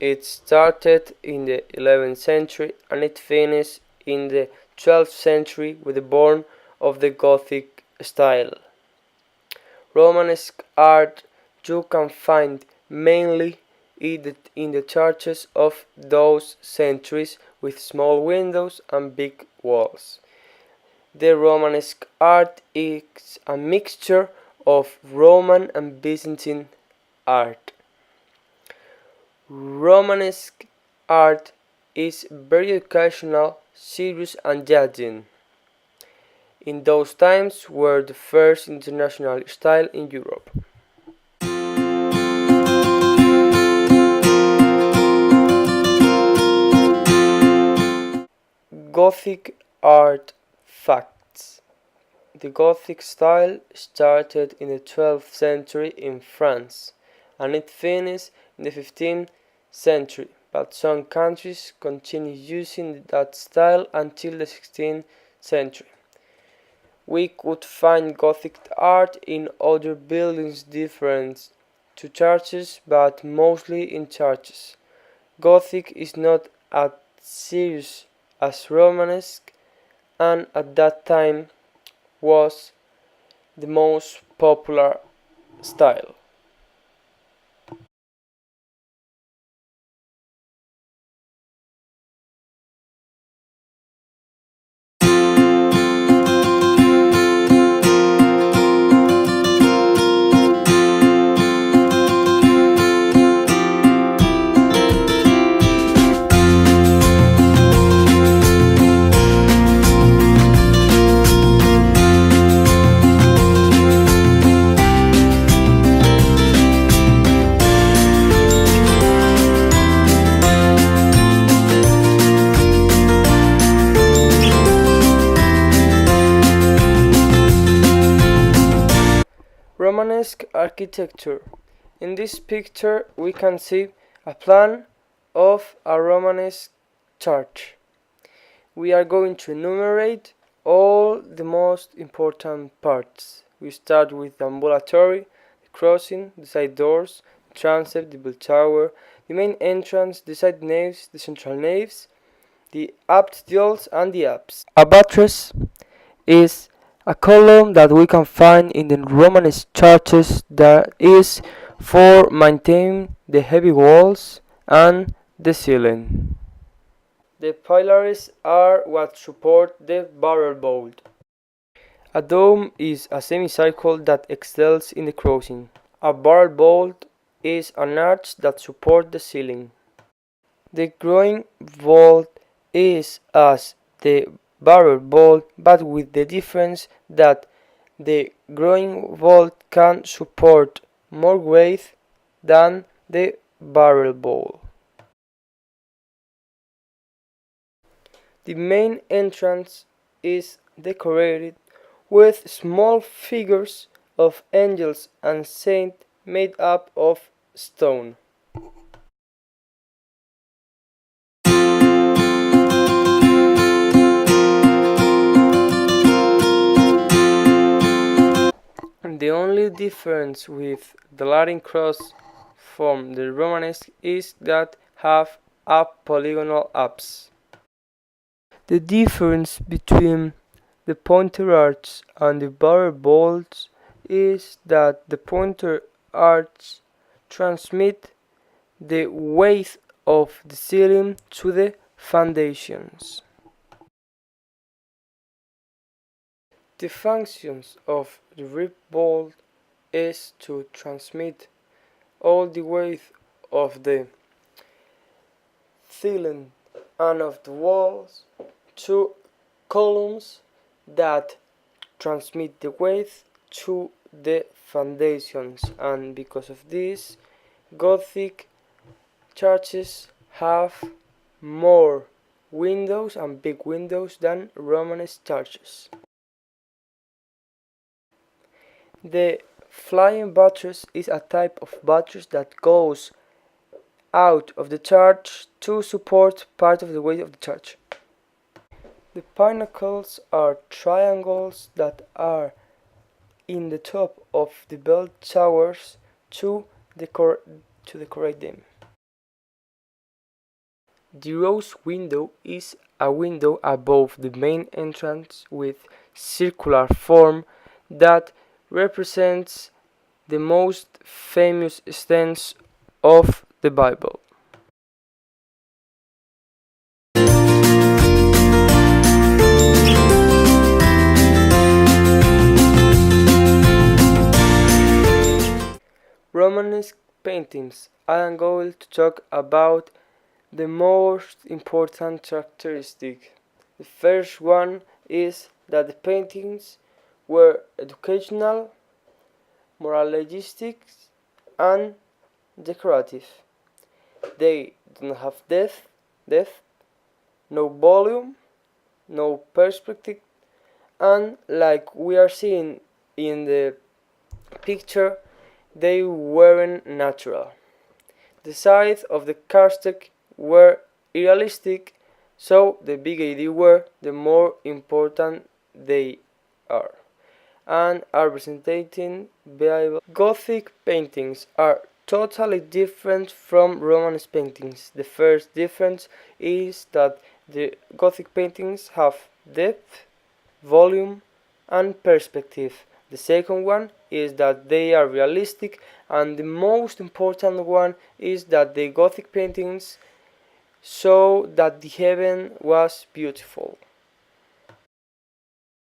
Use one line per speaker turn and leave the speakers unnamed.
It started in the 11th century and it finished in the 12th century with the born of the Gothic style. Romanesque art you can find mainly in the churches of those centuries with small windows and big walls. The Romanesque art is a mixture of Roman and Byzantine art. Romanesque art is very educational, serious and judging. In those times were the first international style in Europe. Gothic art facts. The Gothic style started in the 12th century in France and it finished in the 15th century, but some countries continued using that style until the 16th century. We could find Gothic art in other buildings different to churches, but mostly in churches. Gothic is not as serious as Romanesque and at that time was the most popular style. Romanesque architecture. In this picture we can see a plan of a Romanesque church. We are going to enumerate all the most important parts. We start with the ambulatory, the crossing, the side doors, the transept, the bell tower, the main entrance, the side naves, the central naves, the aptitules and the apse. A buttress is a column that we can find in the Romanesque churches that is for maintaining the heavy walls and the ceiling. The pillars are what support the barrel vault. A dome is a semicircle that excels in the crossing. A barrel vault is an arch that supports the ceiling. The groin vault is as the barrel vault, but with the difference that the groin vault can support more weight than the barrel vault. The main entrance is decorated with small figures of angels and saints made up of stone. The only difference with the Latin cross from the Romanesque is that have a polygonal apse. The difference between the pointer arch and the barrel vaults is that the pointer arch transmit the weight of the ceiling to the foundations. The functions of the rib vault is to transmit all the weight of the ceiling and of the walls to columns that transmit the weight to the foundations, and because of this Gothic churches have more windows and big windows than Romanesque churches. The flying buttress is a type of buttress that goes out of the church to support part of the weight of the church. The pinnacles are triangles that are in the top of the bell towers to decorate them. The rose window is a window above the main entrance with circular form that represents the most famous stance of the Bible. Romanesque paintings. I am going to talk about the most important characteristic. The first one is that the paintings were educational, moralistic, and decorative. They don't have depth, no volume, no perspective, and like we are seeing in the picture, they weren't natural. The size of the cardstock were realistic, so the bigger they were, the more important they are, and are representing Bible. Gothic paintings are totally different from Romanesque paintings. The first difference is that the Gothic paintings have depth, volume, and perspective. The second one is that they are realistic, and the most important one is that the Gothic paintings show that the heaven was beautiful.